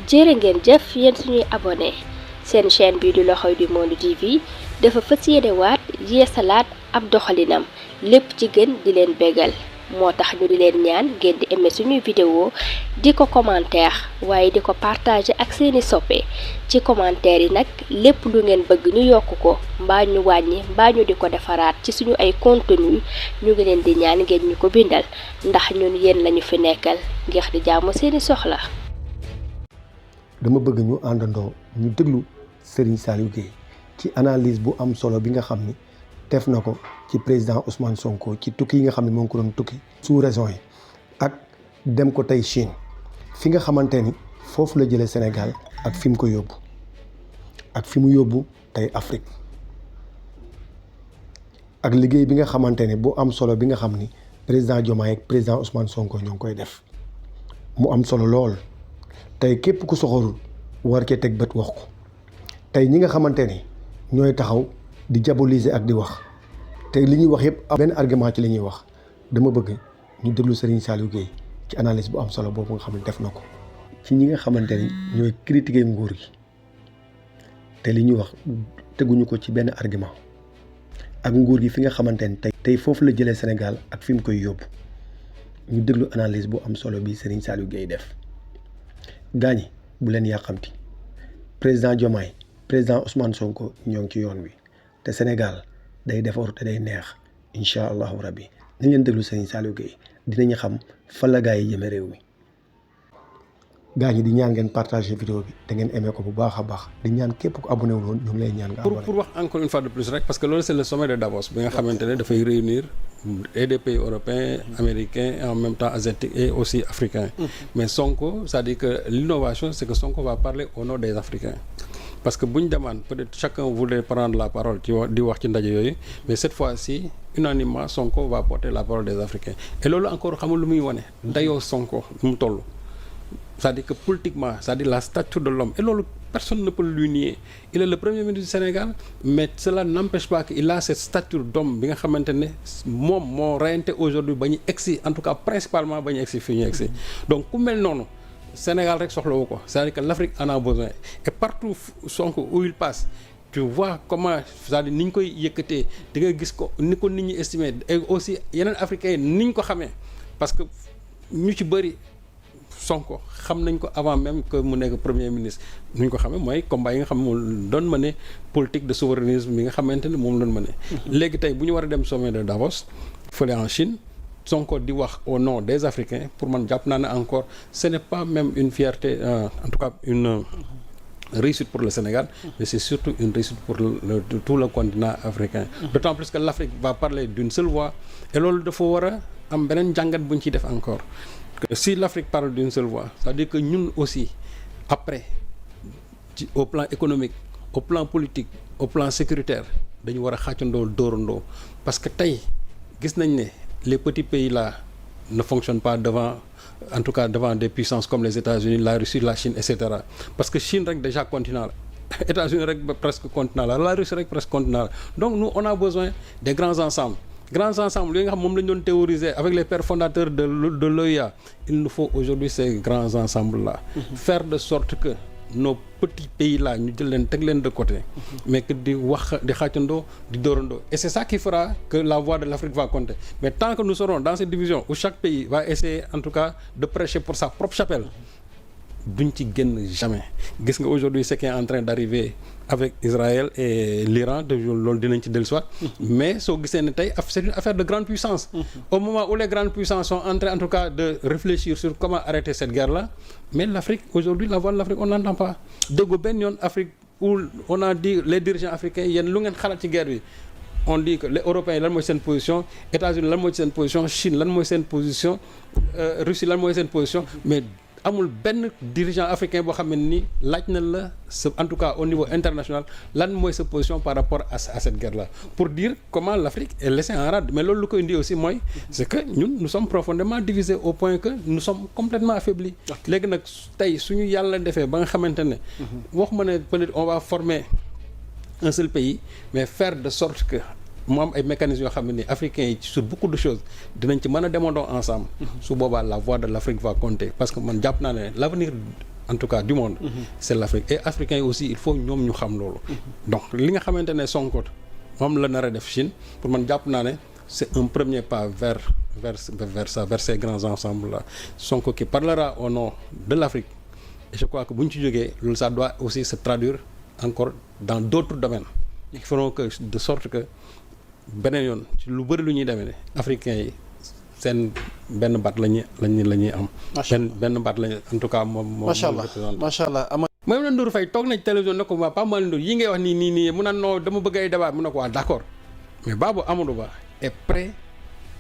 jërë ngeen jëf yéen suñuy abonné seen chaîne bii di L'Oreille du Monde TV dafa fas yéene waat yeesalaat ab doxalinam lépp ci gën di leen bégal moo tax ñu di leen ñaan ngeen di aimé suñuy vidéo di ko commentaire waaye di ko partager ak seeni soppe ci commentaire yi nag lépp lu ngeen bëgg ñu yokk ko mbaa ñu wàññi mbaa ñu di ko defaraat ci suñu ay contenu ñu ngi leen di ñaan ngeen ñu ko bindal ndax ñun yéen lañu fi nekkal ngir di jaamu seeni soxla. dama bëgg ñu àndandoo ñu déglu Serigne Saliou Gueye ci analyse bu am solo bi nga xam ni def na ko ci président Ousmane Sonko ci tukki yi nga xam ne moo ngi ko doon tukki sous région yi ak dem ko tey Chine fi nga xamante ni foofu la jëlee Sénégal ak fi mu ko yóbbu ak fi mu yóbbu tey Afrique ak liggéey bi nga xamante ni bu am solo bi nga xam ni président Diomaye ak président Ousmane Sonko ñoo ngi koy def mu am solo lool. tey képp ku soxorul war cee teg bët wax ko tey ñi nga xamante ni ñooy taxaw di diaboliser ak di wax te li ñuy wax yëpp benn argument ci li ñuy wax dama bëgg ñu déglu Serigne Saliou Gueye ci analyse bu am solo boobu nga xam ne def na ko ci ñi nga xamante ni ñooy critiquer nguur gi te li ñuy wax teguñu ko ci benn argument ak nguur gi fi nga xamante ni tey foofu la jëlee Sénégal ak fi mu koy yóbbu ñu déglu analyse bu am solo bi Serigne Saliou Gueye def. gaañi bu leen yàqamti président Diomaye président Ousmane Sonko ñoo ngi ci yoon wi te Sénégal day defaru te day neex incha allahu rabbi nañ leen déglu Serigne Saliou Gueye dinañu xam fan la gaa yi jëme réew mi. gaañi di ñaan ngeen partager vidéo bi te ngeen aimé ko bu baax a baax di ñaan képp ku abonné wu woon ñu ngi lay ñaan nga abonné. pour wax encore une fois de plus rek parce que loolu c'est le sommet de Davos bi nga xamante ne dafay réunir et des pays européens, américains, et en même temps asiatiques et aussi africains. Mais Sonko, ça dit que l'innovation, c'est que Sonko va parler au nom des Africains. Parce que bu ñu demande peut-être chacun voulait prendre la parole ci di wax ci ndaje yooyu mais cette fois-ci unanimement Sonko va porter la parole des Africains et loolu encore xamul lu muy wane dayoo Sonko mu toll. C'est-à-dire que politiquement, c'est-à-dire la stature de l'homme et loolu personne ne peut lui nier. Il est le premier ministre du Sénégal mais cela n'empêche pas qu'il a cette stature d'homme bi nga xamante ne moom moo reyante aujourd'hui ba ñu egsi en tout cas principalement ba ñu egsi fii ñu egsi donc ku mel noonu Sénégal rek soxlawu ko c'est-à-dire que l'Afrique en a besoin et partout Sonko où il passe tu vois comment c'est-à-dire ni ñu koy yëkkatee di nga gis ko ni ko nit ñi estimé et aussi yeneen africains yi ni ñu ko xamee parce que ñu ci bëri Sonko xam nañ ko avant même que mu nekk premier ministre nu ñu ko xamee mooy combat yi nga xam ne moom doon mëne politique de souverainisme bi nga xamante ne moom doon mëne léegi tey bu ñu war a dem sommet de Davos fële en Chine Sonko di wax au nom des Africains pour man jàpp naa ne encore ce n'est pas même une fierté en tout cas une réussite pour le Sénégal mais c'est surtout une réussite pour tout le continent africain d'autant plus que l'Afrique va parler d'une seule voix et loolu dafa war a am beneen jàngat bu ñu ciy def encore si l'Afrique parle d'une seule voix c'est-à-dire que ñun aussi après au plan économique au plan politique au plan sécuritaire dañu war a xàccandoo dóorandoo parce que tey gis nañ ne les petits pays là ne fonctionnent pas devant en tout cas devant des puissances comme les États-Unis la Russie la Chine et cetera parce que Chine rek déjà continent la États-Unis rek presque continent la Russie rek presque continent la donc nous on a besoin des grands ensembles yi nga xam moom la ñu doon théoriser avec les pères fondateurs de l'OUA il nous faut aujourd'hui ces grands ensembles là faire de sorte que nos petits pays là ñu jël leen teg leen de côté mais que di wax di xàccandoo di dóorandoo et c'est ça qui fera que la voix de l'Afrique va compter mais tant que nous serons dans cette division où chaque pays va essayer en tout cas de prêcher pour sa propre chapelle duñ ci génn jamais gis nga aujourd'hui ce qui est en train d'arriver avec Israël et l'Iran de loolu dinañ ci dellusiwaat mais soo gisee ne tey c'est une affaire de grande puissance au moment où les grandes puissances sont en train en tout cas de réfléchir sur comment arrêter cette guerre là mais l'Afrique aujourd'hui la voix de l'Afrique on n'entend pas déggu benn yoon Afrique où on a dit les dirigeants africains yéen lu ngeen xalaat ci guerre bi on dit que les Européens lan mooy seen position États-Unis lan mooy seen position Chine lan mooy seen position Russie lan mooy seen position mais amul benn dirigeant africain boo xam ne ni laaj na la en tout cas au niveau international lan mooy sa position par rapport à cette guerre là pour dire comment l'Afrique est laissée en rade mais loolu lu ko indi aussi mooy c'est que ñun nous sommes profondément divisés au point que nous sommes complètement affaiblis léegi nag tey suñu yàlla defee ba nga xamante ne waxuma ne peut-être on va former un seul pays mais faire de sorte que mu am ay mécanismes yoo xam ne ni africains yi sur beaucoup de choses dinañ ci mën a demandoo ensemble su boobaa la voix de l'Afrique va compter parce que man jàpp naa ne l'avenir en tout cas du monde. C'est l'Afrique et africains yi aussi il faut ñoom ñu xam loolu. donc li nga xamante ne Sonko moom la nar a def Chine pour man jàpp naa ne c'est un premier pas vers ces grands ensembles là Sonko qui parlera au nom de l'Afrique et je crois que bu ñu ci jógee loolu ça doit aussi se traduire encore dans d'autres domaines qui feront que de sorte que beneen yoon ci lu bëri lu ñuy demee ne africains yi seen benn baat la ñuy am. benn baat lañu en tout cas moom. macha allah Maïmouna Ndour Faye toog na ci télévision ne ko waa Pape Malick Ndour yi ngay wax nii mu naan non dama bëgg ay débat mu ne ko waa d'accord mais Babou Amadou Ba est prêt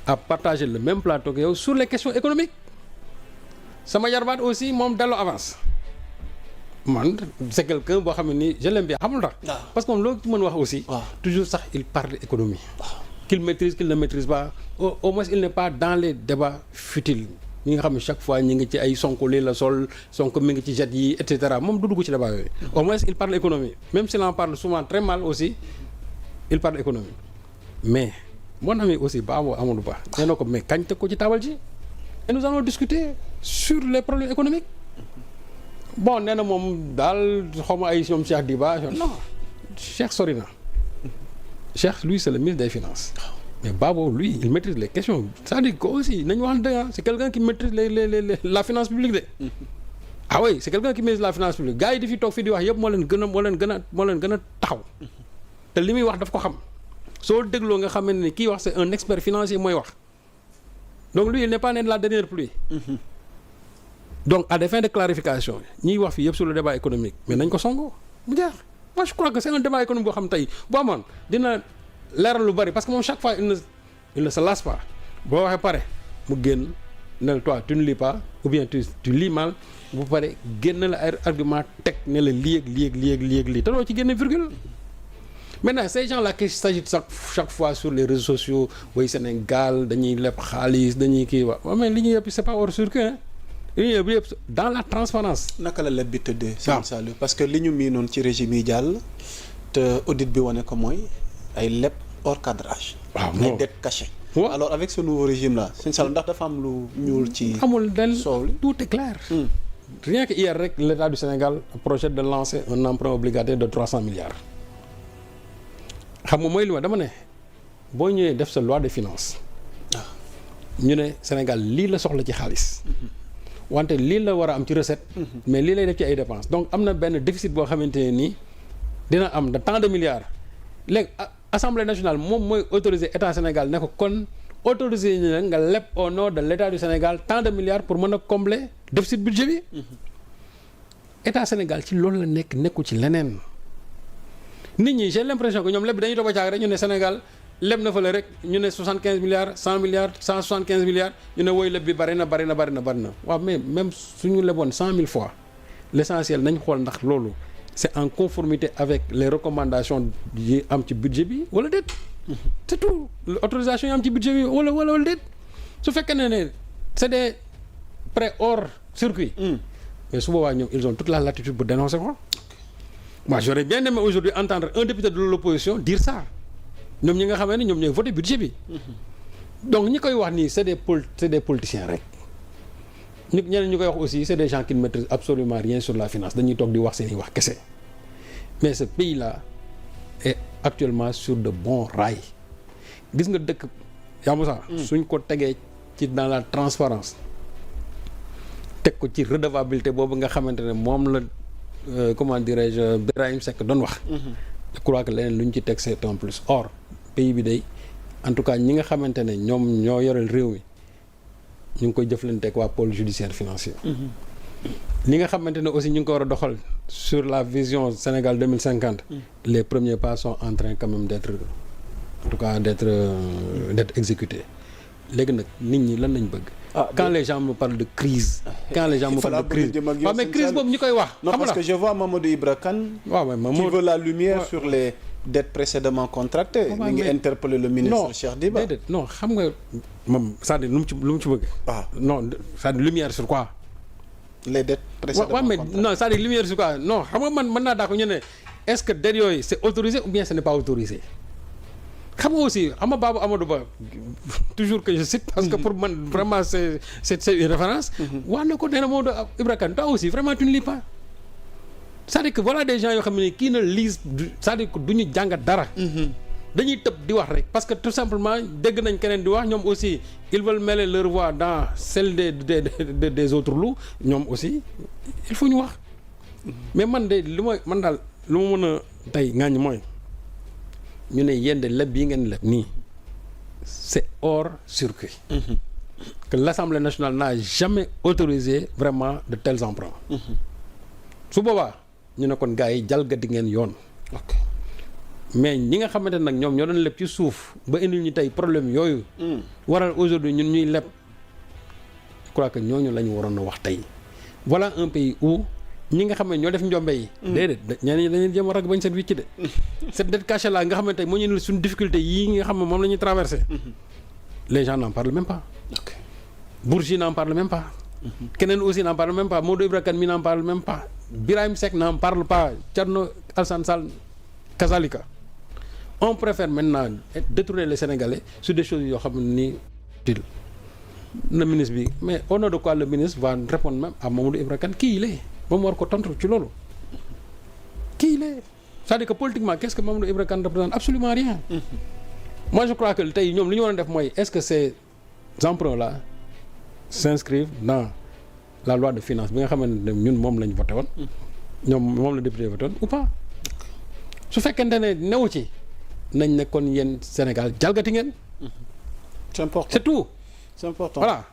à partager le même plateau que yow sur les questions économiques sama jarbaat aussi moom delloo avance man c'est quelqu'un boo xam ne nii je l'aime bien xamul tax parce que moom loolu ci mën wax aussi toujours sax il parle économie qu'il maîtrise qu'il ne maîtrise pas au moins il n'est pas dans les débats futiles ñi nga xam ne chaque fois ñi ngi ci ay Sonko lii la sol Sonko mi ngi ci jet yi et cetera moom du dugg ci débat yooyu au moins il parle économie même s'il en parle souvent très mal aussi il parle économie mais mon ami aussi Babou Amadou Ba nee na ko mais kañ teg ko ci taabal ji et nous allons discuter sur les problèmes économiques bon nee na moom daal xawma ay ñoom Cheikh Diba non Cheikh sori na Cheikh lui c'est le ministre des finances mais Babou lui il maîtrise les questions c'est-à-dire que aussi nañu wax dëgg c'est quelqu'un qui maîtrise la finance publique de ah oui c'est quelqu'un qui maîtrise la finance publique gars yi di fi toog fii di wax yëpp moo leen gën a taxaw te li muy wax daf ko xam soo dégloo nga xam ne kii wax c'est un expert financier mooy wax donc lui il n'est pas né de la dernière pluie donc à des fins de clarification ñiy wax fii yëpp sur le débat économique mais nañ ko songo mu jeex moi je crois que c'est un débat économique boo xam tey boo amoon dina leeral lu bari parce que moom chaque fois il ne se lasse pas boo waxee pare mu génn ne toi tu ne lis pas ou bien tu lis mal bu pare génn la ay argument teg ne la lii ak lii te doo ci génne virgule maintenant ces gens là qui s'agitent chaque fois sur les réseaux sociaux way Sénégal dañuy leb xaalis dañuy kii wax mais li ñuy yëpp c'est pas hors circuit hein li ñuy yëpp dans la transparence naka la leb bi tëddee Serigne Saliou parce que li ñu miinoon ci régime yi jàll te audit bi wane ko mooy ay leb hors cadrage ay dette cachée alors avec ce nouveau régime là Serigne Saliou ndax dafa am lu ñuul ci amul del soow li tout est clair rien que hier rek l'État du Sénégal projette de lancer un emprunt obligataire de 300 milliards xam nga mooy li ma dama ne boo ñëwee def sa loi de finances ñu ne Sénégal lii la soxla ci xaalis wante lii la war a am ci recette mais lii lay def ci ay dépenses donc am na benn déficit boo xamante ne nii dina am de tant de milliards léegi Assemblée nationale moom mooy autoriser État Sénégal ne ko kon autoriser ñu ne nga leb au nom de l'État du Sénégal tant de milliards pour mën a combler déficit budget bi État Sénégal ci loolu la nekku ci leneen nit ñi j'ai l'impression que ñoom leb bi dañuy toog a caag rek ñu ne Sénégal leb na fa la rek ñu ne 75 milliards 100 milliards 175 milliards ñu ne woy leb bi bari na waaw mais même suñu leboon 100 000 fois l'essentiel nañ xool ndax loolu c'est en conformité avec les recommandations yi am ci budget bi wala déet c'est tout autorisation yi am ci budget bi wala déet su fekkee ne c'est des prêts hors circuit mais su boobaa ñoom ils ont toute la latitude pour dénoncer ko moi j'aurais bien aimé aujourd'hui entendre un député de l'opposition dire ça ñoom ñi nga xamee ne ñoom ñooy voté budget bi donc ñi koy wax nii c'est des politiciens rek ñeneen ñi koy wax aussi c'est des gens qui ne maîtrisent absolument rien sur la finance dañuy toog di wax seeni wax kese mais ce pays là est actuellement sur de bons rails gis nga dëkk yaa Moussa suñ ko tegee ci dans la transparence teg ko ci redevabilité boobu nga xamante ne moom la comment dirais-je Birahim Seck doon wax je crois que leneen lu ñu ci teg c'est un plus or pays bi day en tout cas ñi nga xamante ne ñoom ñoo yoreel réew mi ñu ngi koy jëflanteeg waa pôle judiciaire financier li nga xamante ne aussi ñu ngi ko war a doxal sur la vision Sénégal 2050 les premiers pas sont en train quand même d'être en tout cas d'être exécutés léegi nag nit ñi lan lañ bëgg quand les gens me parlent de crise waaw mais crise boobu ñu koy wax non parce que je vois Mamadou Ibra Kane qui veut la lumière sur les dettes précédemment contractées mi ngi interpeller le ministre Cheikh Diba non xam nga moom c'est-à-dire lu mu ci bëgg non c'est-à-dire lumière sur quoi les dettes précédemment contractées non c'est-à-dire lumière sur quoi non xam nga man mën naa daa ko ñu ne est-ce que dettes yooyu c'est autorisé ou bien ce n'est pas autorisé xam nga aussi ama Babou Amadou Ba toujours que je cite parce que pour man vraiment c'est une référence wax na ko nee na Mamadou Ibra Kane toi aussi vraiment tu ne lis pas c'est-à-dire que voilà des gens yoo xam ne kii na lisent c'est-à-dire que du ñu jàngat dara dañuy tëb di wax rek parce que tout simplement dégg nañ keneen di wax ñoom aussi ils veulent mêler leur voix dans celle des autres loups ñoom aussi il faut ñu wax mais man de man daal lu ma mën a tey ŋàññ mooy ñu ne yéen de leb bii ngeen leb nii c'est hors circuit que l'Assemblée nationale n'a jamais autorisé vraiment de tels emprunts su boobaa ñu ne kon gars yi jalgati ngeen yoon mais ñi nga xamante nag ñoom ñoo doon leb ci suuf ba indil ñu tey problème yooyu waral aujourd'hui ñun ñuy leb je crois que ñooñu la ñu waroon a wax tey voilà un pays où ñi nga xam ne ñoo def njombe yi déedéet ñeneen ñi dañuy jéem a rag bañ seen wicc de cette dette cachée là nga xam ne tey moo ñu indil suñu difficulté yii nga xam ne moom la ñuy traversé les gens n'en parlent même pas Bourgi n'en parle même pas keneen aussi n'en parle même pas Mamadou Ibra Kane mi n'en parle même pas Birahim Seck n'en parle pas Thierno Alassane Sall kazalika on préfère maintenant détourner les Sénégalais sur des choses yoo xam ne nii utile na ministre bi mais au nom de quoi le ministre va répondre même à Mamadou Ibra Kane kii il est moom war ko tontu ci loolu kii il est c'est-à-dire que politiquement qu'est-ce que Mamadou Ibra Kane représente absolument rien moi je crois que tey ñoom li ñu war a def mooy est-ce que ces emprunts là s'inscrivent dans la loi de finances bi nga xamante ne ñun moom lañ voté woon ñoom moom la député voté woon ou pas su fekkente ne newu ci nañ ne kon yéen Sénégal jalgati ngeen c'est important c'est tout c'est important voilà